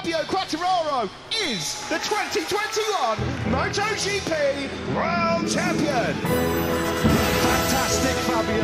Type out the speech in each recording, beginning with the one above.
Fabio Quartararo is the 2021 MotoGP World Champion. Fantastic, Fabio.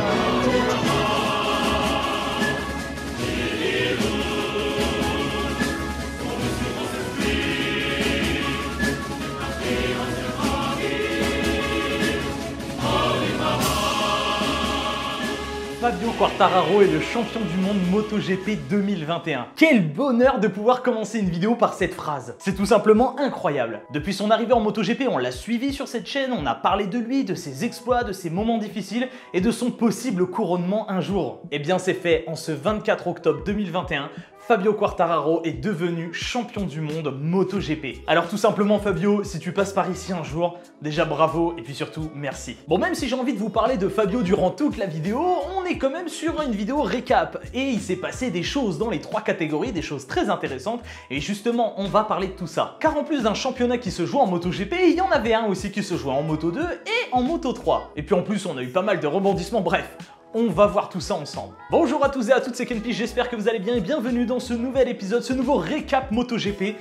Fabio Quartararo est le champion du monde MotoGP 2021. Quel bonheur de pouvoir commencer une vidéo par cette phrase. C'est tout simplement incroyable. Depuis son arrivée en MotoGP, on l'a suivi sur cette chaîne, on a parlé de lui, de ses exploits, de ses moments difficiles et de son possible couronnement un jour. Eh bien c'est fait, en ce 24 octobre 2021, Fabio Quartararo est devenu champion du monde MotoGP. Alors tout simplement Fabio, si tu passes par ici un jour, déjà bravo et puis surtout merci. Bon, même si j'ai envie de vous parler de Fabio durant toute la vidéo, on est quand même sur une vidéo récap et il s'est passé des choses dans les trois catégories, des choses très intéressantes et justement on va parler de tout ça. Car en plus d'un championnat qui se joue en MotoGP, il y en avait un aussi qui se jouait en Moto2 et en Moto3. Et puis en plus on a eu pas mal de rebondissements, bref. On va voir tout ça ensemble. Bonjour à tous et à toutes, c'est Kenpi, j'espère que vous allez bien et bienvenue dans ce nouvel épisode, ce nouveau récap MotoGP.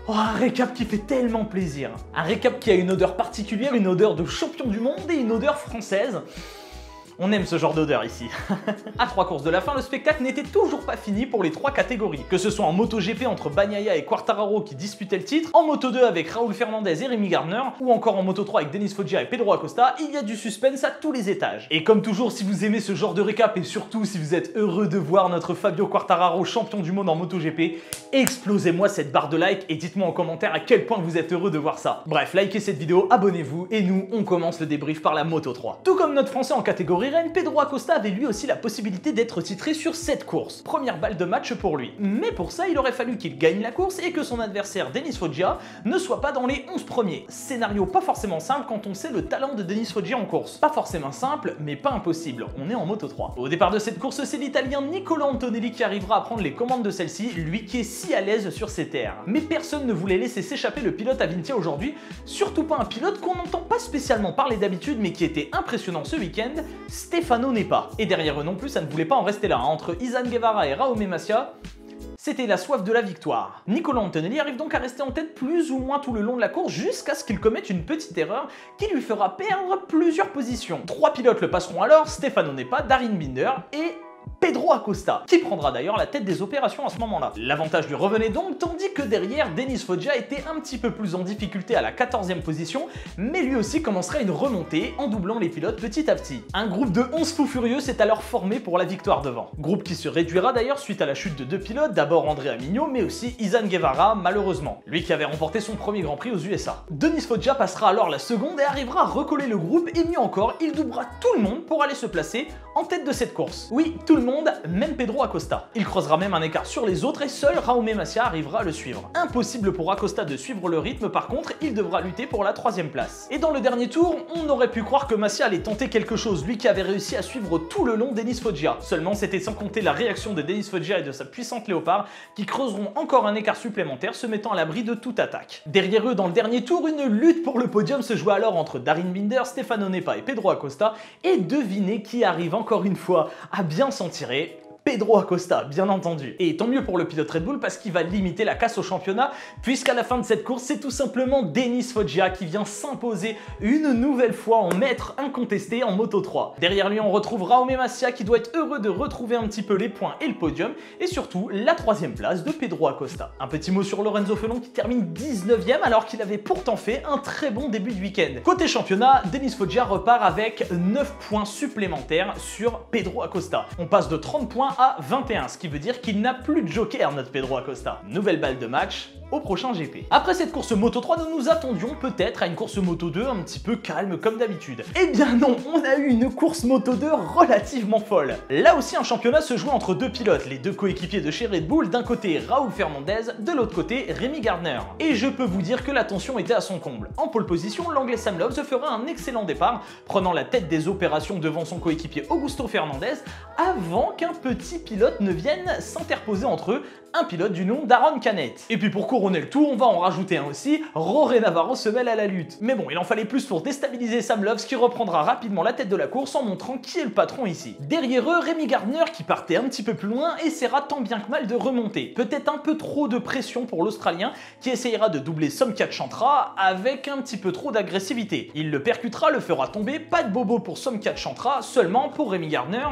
Oh, un récap qui fait tellement plaisir. Un récap qui a une odeur particulière, une odeur de champion du monde et une odeur française. On aime ce genre d'odeur ici. À 3 courses de la fin, le spectacle n'était toujours pas fini pour les 3 catégories. Que ce soit en MotoGP entre Bagnaia et Quartararo qui disputaient le titre, en Moto2 avec Raúl Fernandez et Rémi Gardner, ou encore en Moto3 avec Denis Foggia et Pedro Acosta, il y a du suspense à tous les étages. Et comme toujours, si vous aimez ce genre de récap et surtout si vous êtes heureux de voir notre Fabio Quartararo champion du monde en MotoGP, explosez-moi cette barre de like et dites-moi en commentaire à quel point vous êtes heureux de voir ça. Bref, likez cette vidéo, abonnez-vous et nous, on commence le débrief par la Moto3. Tout comme notre français en catégorie reine, Pedro Acosta avait lui aussi la possibilité d'être titré sur cette course. Première balle de match pour lui. Mais pour ça, il aurait fallu qu'il gagne la course et que son adversaire Denis Foggia ne soit pas dans les 11 premiers. Scénario pas forcément simple quand on sait le talent de Denis Foggia en course. Pas forcément simple, mais pas impossible. On est en Moto3. Au départ de cette course, c'est l'Italien Nicola Antonelli qui arrivera à prendre les commandes de celle-ci, lui qui est si à l'aise sur ces terres. Mais personne ne voulait laisser s'échapper le pilote Avintia aujourd'hui, surtout pas un pilote qu'on n'entend pas spécialement parler d'habitude, mais qui était impressionnant ce week-end, Stefano Neppa. Et derrière eux non plus, ça ne voulait pas en rester là. Entre Izan Guevara et Jaume Masia, c'était la soif de la victoire. Nicola Antonelli arrive donc à rester en tête plus ou moins tout le long de la course jusqu'à ce qu'il commette une petite erreur qui lui fera perdre plusieurs positions. 3 pilotes le passeront alors, Stefano Neppa, Darin Binder et Pedro Acosta, qui prendra d'ailleurs la tête des opérations à ce moment-là. L'avantage lui revenait donc, tandis que derrière, Denis Foggia était un petit peu plus en difficulté à la 14e position, mais lui aussi commencerait une remontée en doublant les pilotes petit à petit. Un groupe de 11 fous furieux s'est alors formé pour la victoire devant. Groupe qui se réduira d'ailleurs suite à la chute de 2 pilotes, d'abord Andrea Mignot, mais aussi Izan Guevara, malheureusement, lui qui avait remporté son premier Grand Prix aux USA. Denis Foggia passera alors la seconde et arrivera à recoller le groupe, et mieux encore, il doublera tout le monde pour aller se placer en tête de cette course. Oui, tout le monde, même Pedro Acosta. Il creusera même un écart sur les autres et seul Jaume Masia arrivera à le suivre. Impossible pour Acosta de suivre le rythme, par contre, il devra lutter pour la 3e place. Et dans le dernier tour, on aurait pu croire que Masia allait tenter quelque chose, lui qui avait réussi à suivre tout le long Denis Foggia. Seulement, c'était sans compter la réaction de Denis Foggia et de sa puissante Léopard, qui creuseront encore un écart supplémentaire, se mettant à l'abri de toute attaque. Derrière eux, dans le dernier tour, une lutte pour le podium se joue alors entre Darin Binder, Stefano Neppa et Pedro Acosta, et devinez qui arrive encore une fois à bien s'en tirer. Pedro Acosta, bien entendu. Et tant mieux pour le pilote Red Bull parce qu'il va limiter la casse au championnat, puisqu'à la fin de cette course, c'est tout simplement Denis Foggia qui vient s'imposer une nouvelle fois en maître incontesté en Moto3. Derrière lui, on retrouve Jaume Masia qui doit être heureux de retrouver un petit peu les points et le podium, et surtout la 3e place de Pedro Acosta. Un petit mot sur Lorenzo Felon qui termine 19e alors qu'il avait pourtant fait un très bon début de week-end. Côté championnat, Denis Foggia repart avec 9 points supplémentaires sur Pedro Acosta. On passe de 30 points à 21, ce qui veut dire qu'il n'a plus de joker, notre Pedro Acosta. Nouvelle balle de match au prochain GP. Après cette course Moto3, nous nous attendions peut-être à une course Moto2 un petit peu calme comme d'habitude. Eh bien non, on a eu une course Moto2 relativement folle. Là aussi, un championnat se joue entre 2 pilotes, les 2 coéquipiers de chez Red Bull, d'un côté Raúl Fernandez, de l'autre côté Rémi Gardner. Et je peux vous dire que la tension était à son comble. En pole position, l'anglais Sam Lowe se fera un excellent départ, prenant la tête des opérations devant son coéquipier Augusto Fernandez, avant qu'un petit pilote ne vienne s'interposer entre eux, un pilote du nom d'Aaron Canet. Et puis pour couronner le tout, on va en rajouter un aussi, Jorge Navarro se mêle à la lutte. Mais bon, il en fallait plus pour déstabiliser Sam Loves qui reprendra rapidement la tête de la course en montrant qui est le patron ici. Derrière eux, Rémi Gardner qui partait un petit peu plus loin essaiera tant bien que mal de remonter. Peut-être un peu trop de pression pour l'Australien qui essayera de doubler Somkhat Chantra avec un petit peu trop d'agressivité. Il le percutera, le fera tomber, pas de bobo pour Somkhat Chantra, seulement pour Rémi Gardner,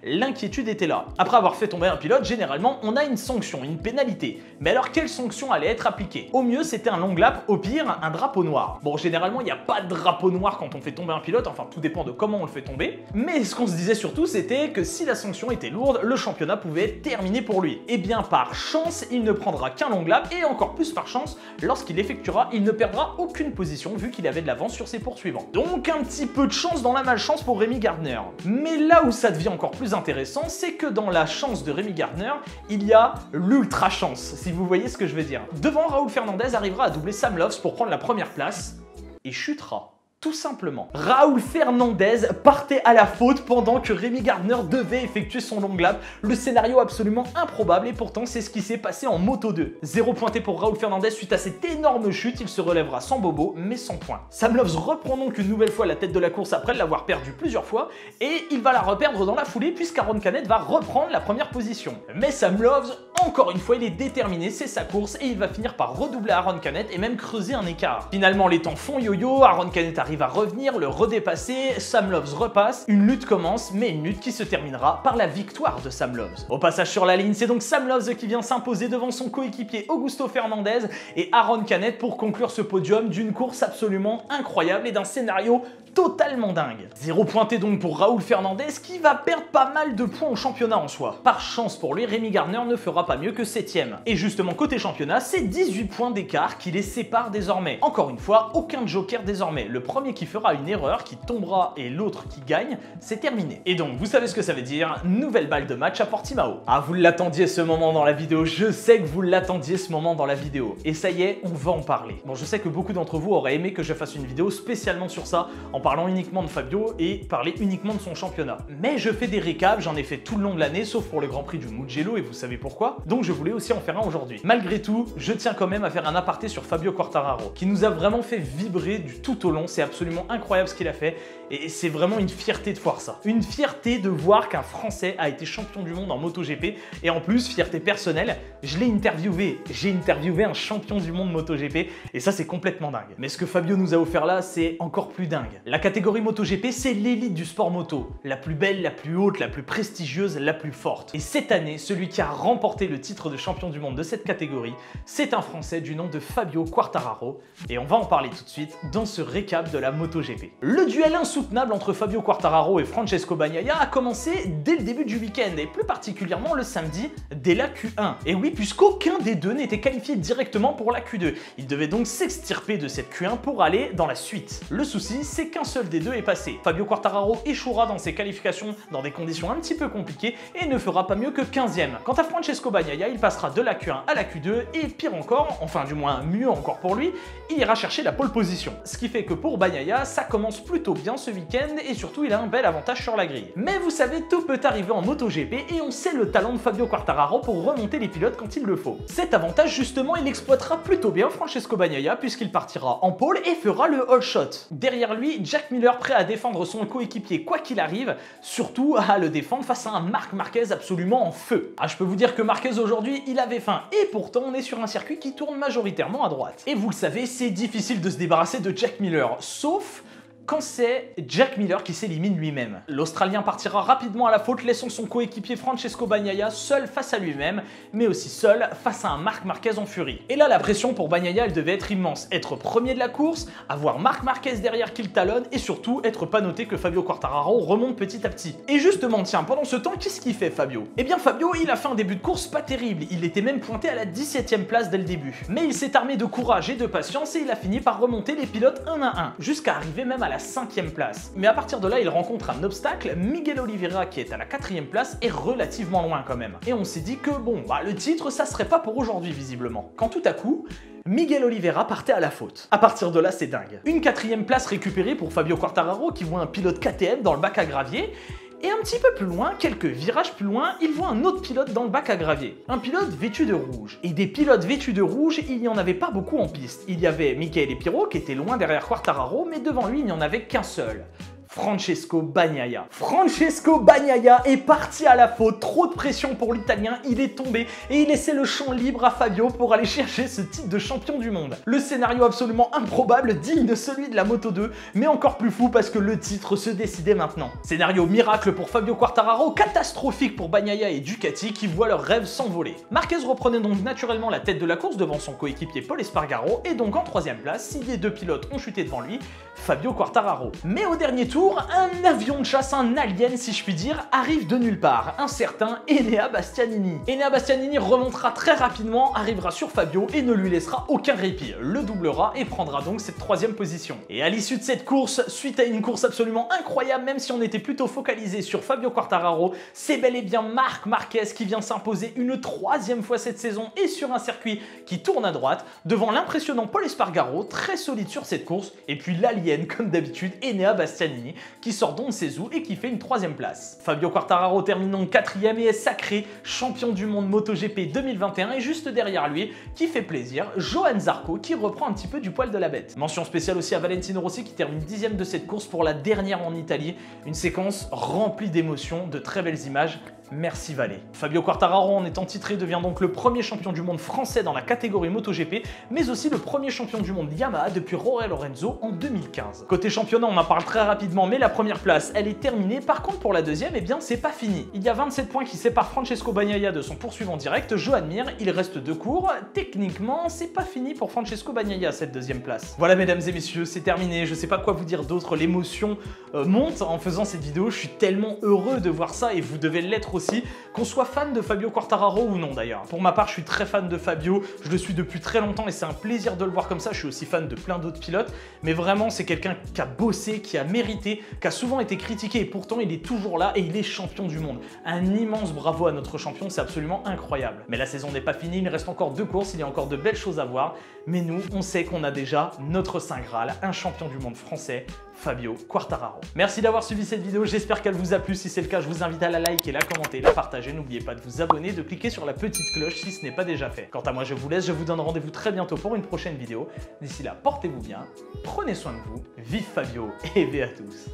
l'inquiétude était là. Après avoir fait tomber un pilote, généralement on a une sanction, une pénalité. Mais alors quelle sanction allait être appliquée? Au mieux c'était un long lap, au pire un drapeau noir. Bon, généralement il n'y a pas de drapeau noir quand on fait tomber un pilote, enfin tout dépend de comment on le fait tomber. Mais ce qu'on se disait surtout c'était que si la sanction était lourde, le championnat pouvait être terminé pour lui. Et bien par chance, il ne prendra qu'un long lap et encore plus par chance, lorsqu'il l'effectuera, il ne perdra aucune position vu qu'il avait de l'avance sur ses poursuivants. Donc un petit peu de chance dans la malchance pour Rémi Gardner. Mais là où ça devient encore plus intéressant, c'est que dans la chance de Rémi Gardner, il y a l'ultra chance, si vous voyez ce que je veux dire. Devant, Raúl Fernandez arrivera à doubler Sam Loves pour prendre la première place et chutera. Tout simplement. Raúl Fernandez partait à la faute pendant que Rémi Gardner devait effectuer son long lap. Le scénario absolument improbable et pourtant c'est ce qui s'est passé en Moto 2. 0 pointé pour Raúl Fernandez suite à cette énorme chute, il se relèvera sans bobo mais sans point. Sam Loves reprend donc une nouvelle fois la tête de la course après l'avoir perdue plusieurs fois et il va la reperdre dans la foulée puisqu'Aaron Canet va reprendre la première position. Mais Sam Loves, encore une fois, il est déterminé, c'est sa course et il va finir par redoubler Aaron Canet et même creuser un écart. Finalement les temps font yo-yo, Aaron Canet arrive à revenir, le redépasser, Sam Loves repasse, une lutte commence, mais une lutte qui se terminera par la victoire de Sam Loves. Au passage sur la ligne, c'est donc Sam Loves qui vient s'imposer devant son coéquipier Augusto Fernandez et Aaron Canet pour conclure ce podium d'une course absolument incroyable et d'un scénario totalement dingue. 0 pointé donc pour Raúl Fernandez qui va perdre pas mal de points au championnat en soi. Par chance pour lui, Rémi Gardner ne fera pas mieux que 7ème. Et justement côté championnat, c'est 18 points d'écart qui les séparent désormais. Encore une fois, aucun joker désormais. Le premier qui fera une erreur, qui tombera et l'autre qui gagne, c'est terminé. Et donc vous savez ce que ça veut dire, nouvelle balle de match à Portimao. Ah, vous l'attendiez ce moment dans la vidéo, je sais que vous l'attendiez ce moment dans la vidéo. Et ça y est, on va en parler. Bon, je sais que beaucoup d'entre vous auraient aimé que je fasse une vidéo spécialement sur ça, en parlant uniquement de Fabio et parler uniquement de son championnat. Mais je fais des récaps, j'en ai fait tout le long de l'année, sauf pour le Grand Prix du Mugello et vous savez pourquoi. Donc je voulais aussi en faire un aujourd'hui. Malgré tout, je tiens quand même à faire un aparté sur Fabio Quartararo, qui nous a vraiment fait vibrer du tout au long. C'est absolument incroyable ce qu'il a fait et c'est vraiment une fierté de voir ça. Une fierté de voir qu'un Français a été champion du monde en MotoGP et en plus, fierté personnelle, je l'ai interviewé. J'ai interviewé un champion du monde MotoGP et ça c'est complètement dingue. Mais ce que Fabio nous a offert là, c'est encore plus dingue. La catégorie MotoGP, c'est l'élite du sport moto. La plus belle, la plus haute, la plus prestigieuse, la plus forte. Et cette année, celui qui a remporté le titre de champion du monde de cette catégorie, c'est un Français du nom de Fabio Quartararo. Et on va en parler tout de suite dans ce récap de la MotoGP. Le duel insoutenable entre Fabio Quartararo et Francesco Bagnaia a commencé dès le début du week-end et plus particulièrement le samedi dès la Q1. Et oui, puisqu'aucun des deux n'était qualifié directement pour la Q2. Il devait donc s'extirper de cette Q1 pour aller dans la suite. Le souci, c'est qu'un seul des deux est passé. Fabio Quartararo échouera dans ses qualifications dans des conditions un petit peu compliquées et ne fera pas mieux que 15e. Quant à Francesco Bagnaia, il passera de la Q1 à la Q2 et pire encore, enfin du moins mieux encore pour lui, il ira chercher la pole position. Ce qui fait que pour Bagnaia, ça commence plutôt bien ce week-end et surtout il a un bel avantage sur la grille. Mais vous savez, tout peut arriver en MotoGP et on sait le talent de Fabio Quartararo pour remonter les pilotes quand il le faut. Cet avantage justement, il exploitera plutôt bien Francesco Bagnaia puisqu'il partira en pole et fera le all shot. Derrière lui, Jack Miller prêt à défendre son coéquipier quoi qu'il arrive, surtout à le défendre face à un Marc Marquez absolument en feu. Ah, je peux vous dire que Marquez aujourd'hui, il avait faim et pourtant on est sur un circuit qui tourne majoritairement à droite. Et vous le savez, c'est difficile de se débarrasser de Jack Miller, sauf quand c'est Jack Miller qui s'élimine lui-même. L'Australien partira rapidement à la faute, laissant son coéquipier Francesco Bagnaia seul face à lui-même, mais aussi seul face à un Marc Marquez en furie. Et là, la pression pour Bagnaia, elle devait être immense. Être premier de la course, avoir Marc Marquez derrière qui le talonne, et surtout être pas noté que Fabio Quartararo remonte petit à petit. Et justement, tiens, pendant ce temps, qu'est-ce qu'il fait Fabio? Eh bien Fabio, il a fait un début de course pas terrible, il était même pointé à la 17e place dès le début. Mais il s'est armé de courage et de patience et il a fini par remonter les pilotes un à un, jusqu'à arriver même à la 5e place. Mais à partir de là, il rencontre un obstacle, Miguel Oliveira qui est à la 4e place est relativement loin quand même. Et on s'est dit que bon, le titre, ça serait pas pour aujourd'hui visiblement. Quand tout à coup, Miguel Oliveira partait à la faute. À partir de là, c'est dingue. Une 4e place récupérée pour Fabio Quartararo qui voit un pilote KTM dans le bac à gravier. Et un petit peu plus loin, quelques virages plus loin, il voit un autre pilote dans le bac à gravier. Un pilote vêtu de rouge. Et des pilotes vêtus de rouge, il n'y en avait pas beaucoup en piste. Il y avait Michael Epiro qui était loin derrière Quartararo, mais devant lui, il n'y en avait qu'un seul. Francesco Bagnaia. Francesco Bagnaia est parti à la faute, trop de pression pour l'Italien, il est tombé et il laissait le champ libre à Fabio pour aller chercher ce titre de champion du monde. Le scénario absolument improbable, digne de celui de la Moto 2, mais encore plus fou parce que le titre se décidait maintenant. Scénario miracle pour Fabio Quartararo, catastrophique pour Bagnaia et Ducati qui voient leurs rêves s'envoler. Marquez reprenait donc naturellement la tête de la course devant son coéquipier Pol Espargaro et donc en troisième place, si les deux pilotes ont chuté devant lui, Fabio Quartararo. Mais au dernier tour, un avion de chasse, un alien si je puis dire, arrive de nulle part, un certain Enea Bastianini. Enea Bastianini remontera très rapidement, arrivera sur Fabio et ne lui laissera aucun répit, le doublera et prendra donc cette troisième position. Et à l'issue de cette course, suite à une course absolument incroyable, même si on était plutôt focalisé sur Fabio Quartararo, c'est bel et bien Marc Marquez qui vient s'imposer une troisième fois cette saison et sur un circuit qui tourne à droite, devant l'impressionnant Pol Espargaro, très solide sur cette course, et puis l'alien comme d'habitude, Enea Bastianini, qui sort donc ses ou et qui fait une troisième place. Fabio Quartararo termine donc quatrième et est sacré champion du monde MotoGP 2021 et juste derrière lui, qui fait plaisir, Johann Zarco qui reprend un petit peu du poil de la bête. Mention spéciale aussi à Valentino Rossi qui termine 10e de cette course pour la dernière en Italie, une séquence remplie d'émotions, de très belles images. Merci Valé. Fabio Quartararo, en étant titré, devient donc le premier champion du monde français dans la catégorie MotoGP, mais aussi le premier champion du monde Yamaha depuis Jorge Lorenzo en 2015. Côté championnat, on en parle très rapidement, mais la première place, elle est terminée. Par contre, pour la deuxième, eh bien, c'est pas fini. Il y a 27 points qui séparent Francesco Bagnaia de son poursuivant direct, Joan Mir. Il reste 2 cours. Techniquement, c'est pas fini pour Francesco Bagnaia, cette deuxième place. Voilà, mesdames et messieurs, c'est terminé. Je sais pas quoi vous dire d'autre. L'émotion monte en faisant cette vidéo. Je suis tellement heureux de voir ça et vous devez l'être aussi, qu'on soit fan de Fabio Quartararo ou non d'ailleurs. Pour ma part, je suis très fan de Fabio, je le suis depuis très longtemps et c'est un plaisir de le voir comme ça. Je suis aussi fan de plein d'autres pilotes, mais vraiment c'est quelqu'un qui a bossé, qui a mérité, qui a souvent été critiqué et pourtant il est toujours là et il est champion du monde. Un immense bravo à notre champion, c'est absolument incroyable. Mais la saison n'est pas finie, il reste encore 2 courses, il y a encore de belles choses à voir, mais nous, on sait qu'on a déjà notre Saint Graal, un champion du monde français, Fabio Quartararo. Merci d'avoir suivi cette vidéo, j'espère qu'elle vous a plu. Si c'est le cas, je vous invite à la liker, la commenter, la partager. N'oubliez pas de vous abonner, de cliquer sur la petite cloche si ce n'est pas déjà fait. Quant à moi, je vous laisse, je vous donne rendez-vous très bientôt pour une prochaine vidéo. D'ici là, portez-vous bien, prenez soin de vous, vive Fabio et bé à tous.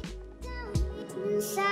Inside.